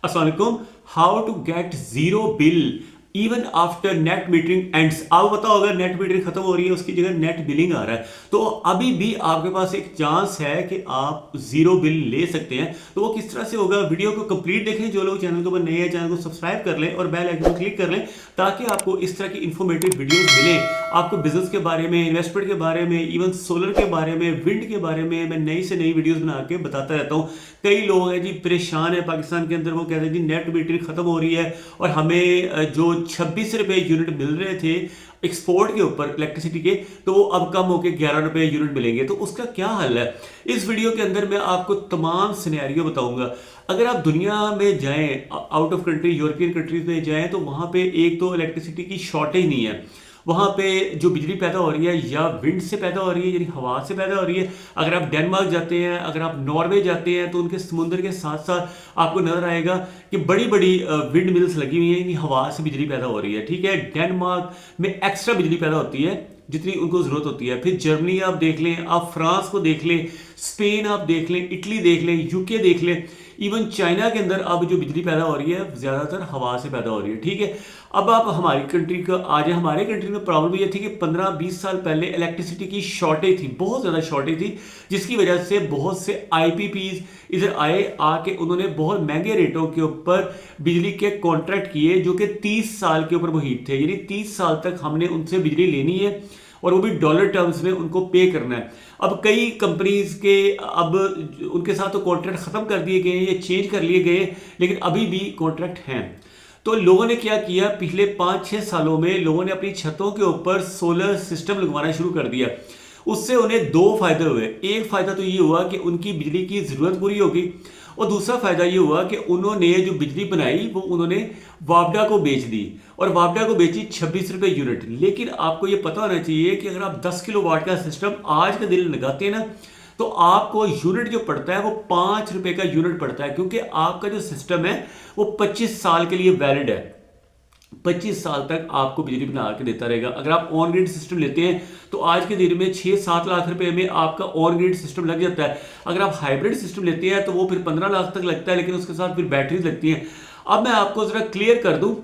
अस्सलाम वालेकुम। How to get zero bill even after net metering ends. आप बताओ, अगर नेट मीटरिंग खत्म हो रही है उसकी जगह नेट बिलिंग आ रहा है, तो अभी भी आपके पास एक चांस है कि आप जीरो बिल ले सकते हैं। तो वो किस तरह से होगा, वीडियो को कंप्लीट देखें। जो लोग चैनल के ऊपर नए हैं चैनल को सब्सक्राइब कर लें और बेल आइकन को क्लिक कर लें, ताकि आपको इस तरह की इंफॉर्मेटिव वीडियोस मिलें। आपको बिजनेस के बारे में, इन्वेस्टमेंट के बारे में, इवन सोलर के बारे में, विंड के बारे में मैं नई से नई वीडियोस बना के बताता रहता हूँ। कई लोग हैं जी परेशान है पाकिस्तान के अंदर, वो कहते हैं जी नेट मीटरिंग खत्म हो रही है और हमें जो 26 रुपए यूनिट मिल रहे थे एक्सपोर्ट के ऊपर इलेक्ट्रिसिटी के, तो वो अब कम होकर 11 रुपए यूनिट मिलेंगे। तो उसका क्या हल है, इस वीडियो के अंदर मैं आपको तमाम सिनेरियो बताऊंगा। अगर आप दुनिया में जाएं, out of country, European countries में जाएं, तो वहां पे एक तो इलेक्ट्रिसिटी की शॉर्टेज नहीं है। वहाँ पे जो बिजली पैदा हो रही है या विंड से पैदा हो रही है, यानी हवा से पैदा हो रही है। अगर आप डेनमार्क जाते हैं, अगर आप नॉर्वे जाते हैं, तो उनके समुद्र के साथ साथ आपको नजर आएगा कि बड़ी बड़ी विंड मिल्स लगी हुई हैं, यानी हवा से बिजली पैदा हो रही है। ठीक है, डेनमार्क में एक्स्ट्रा बिजली पैदा होती है जितनी उनको जरूरत होती है। फिर जर्मनी आप देख लें, आप फ्रांस को देख लें, स्पेन आप देख लें, इटली देख लें, यूके देख लें, इवन चाइना के अंदर अब जो बिजली पैदा हो रही है ज़्यादातर हवा से पैदा हो रही है। ठीक है, अब आप हमारी कंट्री का आ जाए। हमारे कंट्री में प्रॉब्लम ये थी कि 15-20 साल पहले इलेक्ट्रिसिटी की शॉर्टेज थी, बहुत ज़्यादा शॉर्टेज थी, जिसकी वजह से बहुत से आईपीपीज इधर आए, आके उन्होंने बहुत महंगे रेटों के ऊपर बिजली के कॉन्ट्रैक्ट किए, जो कि 30 साल के ऊपर मुहित थे। यानी 30 साल तक हमने उनसे बिजली लेनी है और वो भी डॉलर टर्म्स में उनको पे करना है। अब कई कंपनीज के अब उनके साथ तो कॉन्ट्रैक्ट खत्म कर दिए गए या चेंज कर लिए गए, लेकिन अभी भी कॉन्ट्रैक्ट हैं। तो लोगों ने क्या किया, पिछले 5-6 सालों में लोगों ने अपनी छतों के ऊपर सोलर सिस्टम लगवाना शुरू कर दिया। उससे उन्हें दो फायदे हुए। एक फायदा तो ये हुआ कि उनकी बिजली की जरूरत पूरी होगी, और दूसरा फायदा ये हुआ कि उन्होंने जो बिजली बनाई वो उन्होंने वापडा को बेच दी, और वापडा को बेची 26 रुपए यूनिट। लेकिन आपको ये पता होना चाहिए कि अगर आप 10 किलोवाट का सिस्टम आज के दिन लगाते हैं ना, तो आपको यूनिट जो पड़ता है वो 5 रुपए का यूनिट पड़ता है, क्योंकि आपका जो सिस्टम है वो 25 साल के लिए वैलिड है। 25 साल तक आपको बिजली बना के देता रहेगा। अगर आप ऑन ग्रिड सिस्टम लेते हैं तो आज के दिन में 6-7 लाख रुपए में आपका ऑन ग्रिड सिस्टम लग जाता है। अगर आप हाइब्रिड सिस्टम लेते हैं तो वो फिर 15 लाख तक लगता है, लेकिन उसके साथ फिर बैटरीज लगती हैं। अब मैं आपको जरा क्लियर कर दूं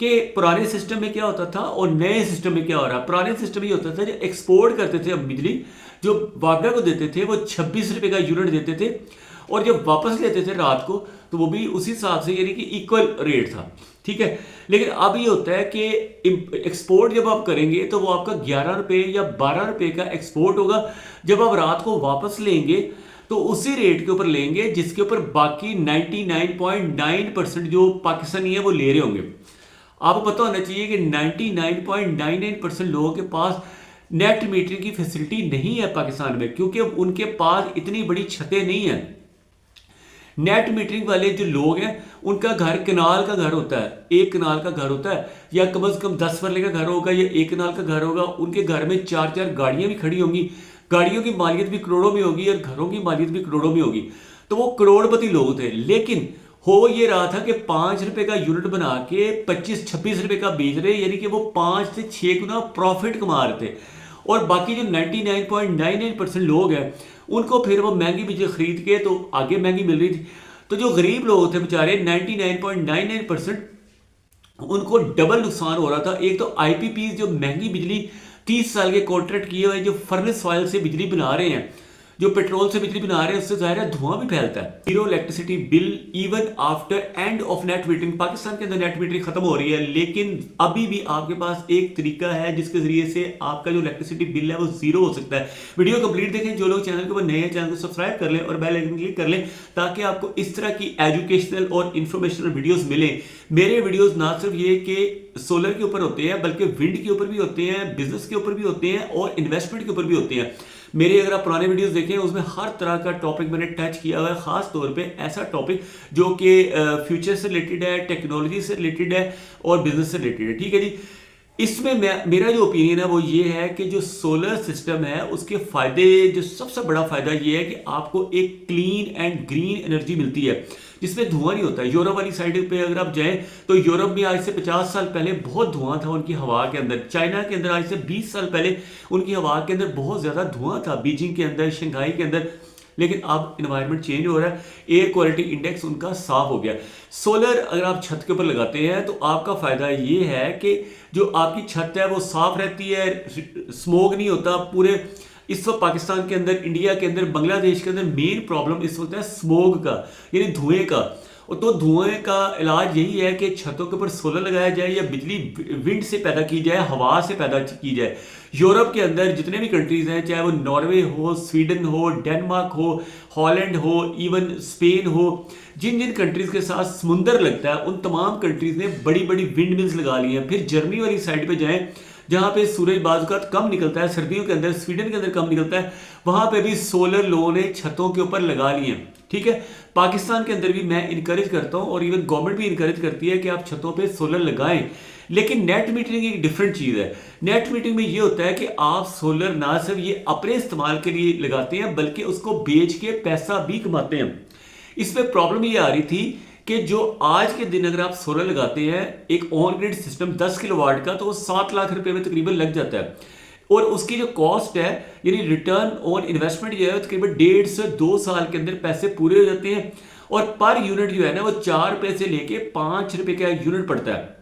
कि पुराने सिस्टम में क्या होता था और नए सिस्टम में क्या हो रहा है। पुराने सिस्टम ये होता था जो एक्सपोर्ट करते थे हम बिजली, जो वापडा को देते थे वो 26 रुपए का यूनिट देते थे, और जब वापस लेते थे रात को तो वो भी उसी हिसाब से, यानी कि इक्वल रेट था। ठीक है, लेकिन अब ये होता है कि एक्सपोर्ट जब आप करेंगे तो वो आपका 11 रुपए या 12 रुपए का एक्सपोर्ट होगा। जब आप रात को वापस लेंगे तो उसी रेट के ऊपर लेंगे जिसके ऊपर बाकी 99.9% जो पाकिस्तानी है वो ले रहे होंगे। आपको पता होना चाहिए कि 99.99% लोगों के पास नेट मीटरिंग की फैसिलिटी नहीं है पाकिस्तान में, क्योंकि उनके पास इतनी बड़ी छतें नहीं है। नेट मीटरिंग वाले जो लोग हैं उनका घर कनाल का घर होता है, एक कनाल का घर होता है, या कम से कम 10 मरले का घर होगा या एक कनाल का घर होगा। उनके घर में 4-4 गाड़ियां भी खड़ी होंगी, गाड़ियों की मालियत भी करोड़ों में होगी और घरों की मालियत भी करोड़ों में होगी। तो वो करोड़पति लोग थे, लेकिन हो ये रहा था कि 5 रुपए का यूनिट बना के 25-26 रुपए का बेच रहे, यानी कि वो 5 से 6 गुना प्रॉफिट कमा रहे थे। और बाकी जो 99.99% लोग हैं उनको फिर वो महंगी बिजली खरीद के तो आगे महंगी मिल रही थी। तो जो गरीब लोग थे बेचारे 99.99% उनको डबल नुकसान हो रहा था। एक तो आईपीपी जो महंगी बिजली 30 साल के कॉन्ट्रैक्ट किए हुए जो फर्नेस ऑयल से बिजली बना रहे हैं, जो पेट्रोल से बिजली बना रहे हैं, उससे जाहिर है धुआं भी फैलता है। Zero electricity bill even after end of net metering. Pakistan के अंदर नेट मीटरिंग खत्म हो रही है, लेकिन अभी भी आपके पास एक तरीका है जिसके जरिए से आपका जो इलेक्ट्रिसिटी बिल है वो जीरो हो सकता है। वीडियो कंप्लीट देखें। जो लोग चैनल के ऊपर नए हैं चैनल को सब्सक्राइब कर लें और बेल आइकन क्लिक कर लें, ताकि आपको इस तरह की एजुकेशनल और इंफॉर्मेशनल वीडियोस मिले। मेरे वीडियोस ना सिर्फ ये कि सोलर के ऊपर होते हैं, बल्कि विंड के ऊपर भी होते हैं, बिजनेस के ऊपर भी होते हैं और इन्वेस्टमेंट के ऊपर भी होते हैं। मेरे अगर आप पुराने वीडियोस देखें उसमें हर तरह का टॉपिक मैंने टच किया हुआ है, खास तौर पे ऐसा टॉपिक जो कि फ्यूचर से रिलेटेड है, टेक्नोलॉजी से रिलेटेड है और बिजनेस से रिलेटेड है। ठीक है जी, इसमें मेरा जो ओपिनियन है वो ये है कि जो सोलर सिस्टम है उसके फायदे, जो सबसे बड़ा फायदा ये है कि आपको एक क्लीन एंड ग्रीन एनर्जी मिलती है जिसमें धुआं नहीं होता है। यूरोप वाली साइड पे अगर आप जाएं तो यूरोप में आज से 50 साल पहले बहुत धुआं था उनकी हवा के अंदर। चाइना के अंदर आज से 20 साल पहले उनकी हवा के अंदर बहुत ज्यादा धुआं था। बीजिंग के अंदर, शंघाई के अंदर लेकिन अब इन्वायरमेंट चेंज हो रहा है, एयर क्वालिटी इंडेक्स उनका साफ हो गया। सोलर अगर आप छत के ऊपर लगाते हैं तो आपका फ़ायदा ये है कि जो आपकी छत है वो साफ रहती है, स्मोक नहीं होता। पूरे इस वक्त पाकिस्तान के अंदर, इंडिया के अंदर, बांग्लादेश के अंदर मेन प्रॉब्लम इस वक्त है स्मोक का, यानी धुएं का। और तो धुएं का इलाज यही है कि छतों के ऊपर सोलर लगाया जाए या बिजली विंड से पैदा की जाए, हवा से पैदा की जाए। यूरोप के अंदर जितने भी कंट्रीज हैं, चाहे वो नॉर्वे हो, स्वीडन हो, डेनमार्क हो, हॉलैंड हो, इवन स्पेन हो, जिन जिन कंट्रीज के साथ समुंदर लगता है उन तमाम कंट्रीज ने बड़ी बड़ी विंड मिल्स लगा ली हैं। फिर जर्मनी वाली साइड पे जाएं जहाँ पे सूरज बाजुकात कम निकलता है, सर्दियों के अंदर स्वीडन के अंदर कम निकलता है, वहाँ पे भी सोलर लोगों ने छतों के ऊपर लगा लिए हैं। ठीक है, पाकिस्तान के अंदर भी मैं इनकरेज करता हूँ और इवन गवर्नमेंट भी इनकरेज करती है कि आप छतों पे सोलर लगाएं। लेकिन नेट मीटरिंग एक डिफरेंट चीज़ है। नेट मीटरिंग में ये होता है कि आप सोलर ना सिर्फ ये अपने इस्तेमाल के लिए लगाते हैं बल्कि उसको बेच के पैसा भी कमाते हैं। इसमें प्रॉब्लम ये आ रही थी कि जो आज के दिन अगर आप सोलर लगाते हैं एक ऑन ग्रिड सिस्टम 10 किलोवाट का, तो वो 7 लाख रुपए में तकरीबन लग जाता है। और उसकी जो कॉस्ट है, यानी रिटर्न ऑन इन्वेस्टमेंट जो है तकरीबन 1.5 से 2 साल के अंदर पैसे पूरे हो जाते हैं। और पर यूनिट जो है ना वो 4 रुपए से लेके 5 रुपए का यूनिट पड़ता है।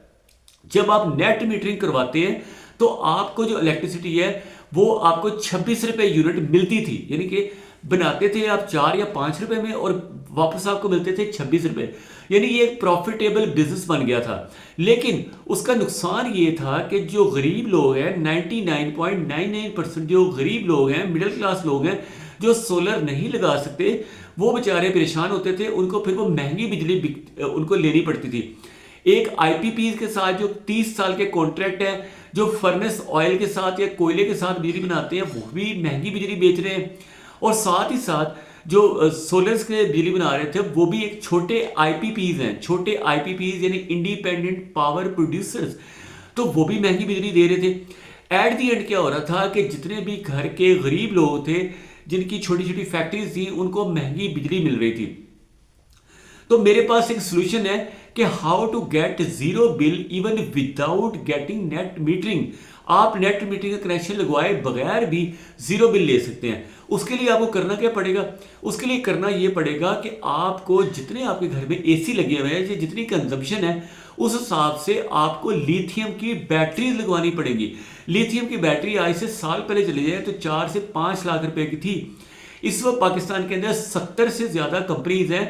जब आप नेट मीटरिंग करवाते हैं तो आपको जो इलेक्ट्रिसिटी है वो आपको 26 रुपए यूनिट मिलती थी, यानी कि बनाते थे आप 4 या 5 रुपए में और वापस आपको मिलते थे 26 रुपए, यानी ये एक प्रॉफिटेबल बिजनेस बन गया था। लेकिन उसका नुकसान ये था कि जो गरीब लोग हैं, 99.99% जो गरीब लोग हैं, मिडिल क्लास लोग हैं, जो सोलर नहीं लगा सकते, वो बेचारे परेशान होते थे। उनको फिर वो महंगी बिजली उनको लेनी पड़ती थी। एक आईपीपी के साथ जो 30 साल के कॉन्ट्रैक्ट है, जो फर्नेस ऑयल के साथ या कोयले के साथ बिजली बनाते हैं, वो भी महंगी बिजली बेच रहे हैं। और साथ ही साथ जो सोलर्स के बिजली बना रहे थे वो भी एक छोटे आईपीपीज हैं, छोटे आईपीपीज यानी इंडिपेंडेंट पावर प्रोड्यूसर्स, तो वो भी महंगी बिजली दे रहे थे। एट दी एंड क्या हो रहा था कि जितने भी घर के गरीब लोग थे जिनकी छोटी छोटी फैक्ट्रीज थी उनको महंगी बिजली मिल रही थी। तो मेरे पास एक सोल्यूशन है कि how to get zero bill even without getting net metering. आप नेट मीटरिंग का कनेक्शन लगवाए बगैर भी जीरो बिल ले सकते हैं। उसके लिए आपको करना क्या पड़ेगा? उसके लिए करना ये पड़ेगा कि आपको जितने आपके घर में एसी लगे हुए हैं, जितनी कंजम्पशन है, उस हिसाब से आपको लिथियम की बैटरीज लगवानी पड़ेगी। लिथियम की बैटरी आज से साल पहले चली जाए तो 4 से 5 लाख रुपए की थी। इस वक्त पाकिस्तान के अंदर 70 से ज्यादा कंपनीज हैं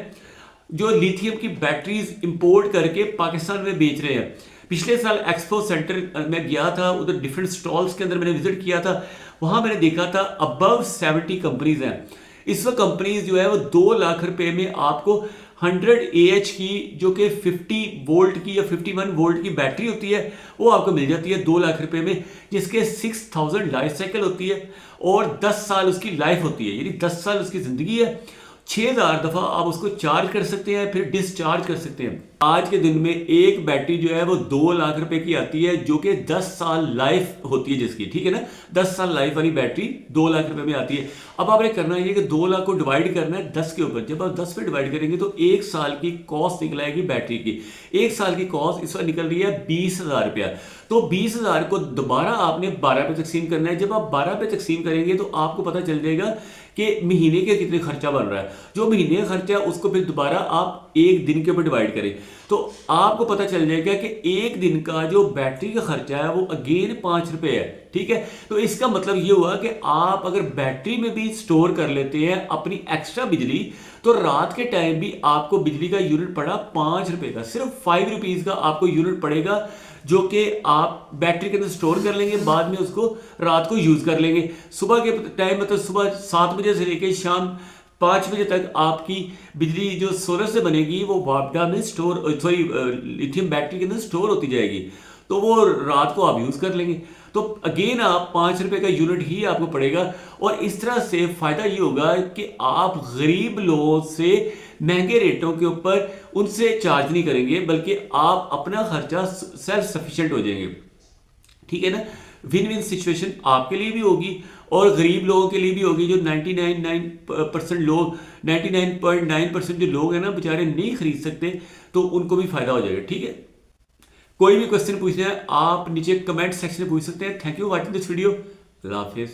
जो लिथियम की बैटरीज इंपोर्ट करके पाकिस्तान में बेच रहे हैं। पिछले साल एक्सपो सेंटर में गया था, उधर डिफरेंट स्टॉल्स के अंदर मैंने विजिट किया था, वहां मैंने देखा था अबव 70 कंपनीज हैं। इस वक्त कंपनीज जो है वो 2 लाख रुपए में आपको 100 AH की, जो कि 50 वोल्ट की या 51 वोल्ट की बैटरी होती है, वो आपको मिल जाती है 2 लाख रुपए में, जिसके 6000 लाइफ साइकिल होती है और 10 साल उसकी लाइफ होती है, यानी 10 साल उसकी जिंदगी है। 6000 दफा आप उसको चार्ज कर सकते हैं, फिर डिस्चार्ज कर सकते हैं। आज के दिन में एक बैटरी जो है वो 2 लाख रुपए की आती है, जो कि 10 साल लाइफ होती है जिसकी, ठीक है ना। 10 साल लाइफ वाली बैटरी 2 लाख रुपए में आती है। अब आपने करना है कि 2 लाख को डिवाइड करना है 10 के ऊपर। जब आप 10 पे डिवाइड करेंगे तो 1 साल की कॉस्ट निकल आएगी बैटरी की। 1 साल की कॉस्ट इस वक्त निकल रही है 20,000 रुपया। तो 20,000 को दोबारा आपने 12 पे तकसीम करना है। जब आप 12 पे तकसीम करेंगे तो आपको पता चल जाएगा कि महीने के कितने खर्चा बन रहा है। जो महीने का खर्चा है उसको फिर दोबारा आप एक दिन के ऊपर डिवाइड करें तो आपको पता चल जाएगा कि एक दिन का जो बैटरी का खर्चा है वो अगेन 5 रुपए है, ठीक है। तो इसका मतलब ये हुआ कि आप अगर बैटरी में भी स्टोर कर लेते हैं अपनी एक्स्ट्रा बिजली, तो रात के टाइम भी आपको बिजली का यूनिट पड़ा 5 रुपए का, सिर्फ 5 रुपीज का आपको यूनिट पड़ेगा, जो कि आप बैटरी के अंदर स्टोर कर लेंगे, बाद में उसको रात को यूज कर लेंगे। सुबह के टाइम मतलब सुबह 7 बजे से लेकर शाम 5 बजे तक आपकी बिजली जो सोलर से बनेगी वो वापडा में लिथियम बैटरी के अंदर स्टोर होती जाएगी, तो वो रात को आप यूज कर लेंगे। तो अगेन आप 5 रुपए का यूनिट ही आपको पड़ेगा। और इस तरह से फायदा ये होगा कि आप गरीब लोगों से महंगे रेटों के ऊपर उनसे चार्ज नहीं करेंगे, बल्कि आप अपना खर्चा सेल्फ सफिशिएंट हो जाएंगे, ठीक है ना। विन विन सिचुएशन आपके लिए भी होगी और गरीब लोगों के लिए भी होगी। जो 99.9% लोग 99.9% जो लोग हैं ना बेचारे नहीं खरीद सकते, तो उनको भी फायदा हो जाएगा, ठीक है। कोई भी क्वेश्चन पूछना है आप नीचे कमेंट सेक्शन में पूछ सकते हैं। Thank you for watching this video. अल्लाह हाफिज़।